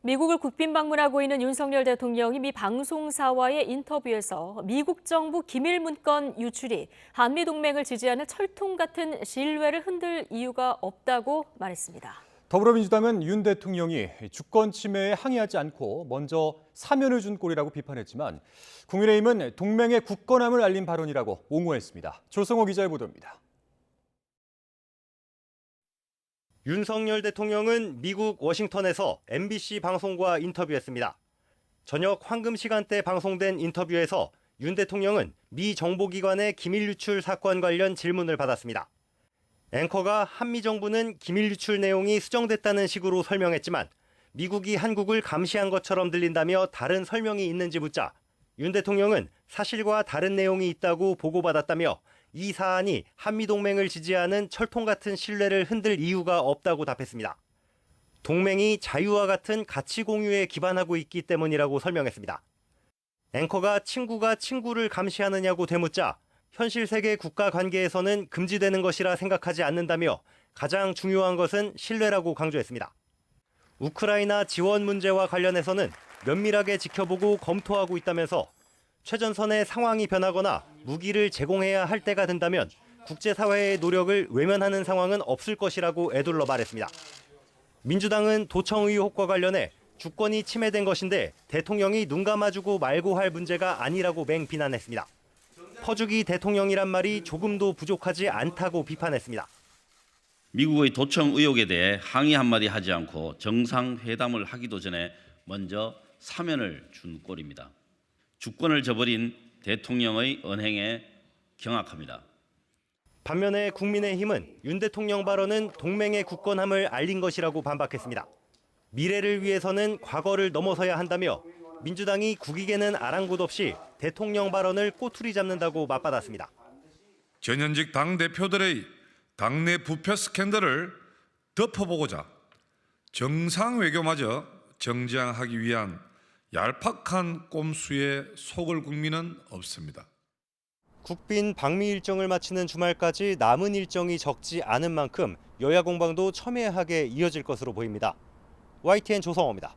미국을 국빈 방문하고 있는 윤석열 대통령이 미 방송사와의 인터뷰에서 미국 정부 기밀 문건 유출이 한미 동맹을 지지하는 철통 같은 신뢰를 흔들 이유가 없다고 말했습니다. 더불어민주당은 윤 대통령이 주권 침해에 항의하지 않고 먼저 사면을 준 꼴이라고 비판했지만 국민의힘은 동맹의 굳건함을 알린 발언이라고 옹호했습니다. 조성호 기자의 보도입니다. 윤석열 대통령은 미국 워싱턴에서 MBC 방송과 인터뷰했습니다. 저녁 황금 시간대 방송된 인터뷰에서 윤 대통령은 미 정보기관의 기밀 유출 사건 관련 질문을 받았습니다. 앵커가 한미 정부는 기밀 유출 내용이 수정됐다는 식으로 설명했지만 미국이 한국을 감시한 것처럼 들린다며 다른 설명이 있는지 묻자 윤 대통령은 사실과 다른 내용이 있다고 보고받았다며 이 사안이 한미동맹을 지지하는 철통 같은 신뢰를 흔들 이유가 없다고 답했습니다. 동맹이 자유와 같은 가치 공유에 기반하고 있기 때문이라고 설명했습니다. 앵커가 친구가 친구를 감시하느냐고 되묻자 현실 세계 국가 관계에서는 금지되는 것이라 생각하지 않는다며 가장 중요한 것은 신뢰라고 강조했습니다. 우크라이나 지원 문제와 관련해서는 면밀하게 지켜보고 검토하고 있다면서 최전선의 상황이 변하거나 무기를 제공해야 할 때가 된다면 국제사회의 노력을 외면하는 상황은 없을 것이라고 애둘러 말했습니다. 민주당은 도청 의혹과 관련해 주권이 침해된 것인데 대통령이 눈 감아주고 말고 할 문제가 아니라고 맹비난했습니다. 퍼주기 대통령이란 말이 조금도 부족하지 않다고 비판했습니다. 미국의 도청 의혹에 대해 항의 한마디 하지 않고 정상회담을 하기도 전에 먼저 사면을 준 꼴입니다. 주권을 저버린 대통령의 언행에 경악합니다. 반면에 국민의힘은 윤 대통령 발언은 동맹의 굳건함을 알린 것이라고 반박했습니다. 미래를 위해서는 과거를 넘어서야 한다며 민주당이 국익에는 아랑곳 없이 대통령 발언을 꼬투리 잡는다고 맞받았습니다. 전현직 당대표들의 당내 부패 스캔들을 덮어보고자 정상 외교마저 정지하기 위한 얄팍한 꼼수에 속을 국민은 없습니다. 국빈 방미 일정을 마치는 주말까지 남은 일정이 적지 않은 만큼 여야 공방도 첨예하게 이어질 것으로 보입니다. YTN 조성호입니다.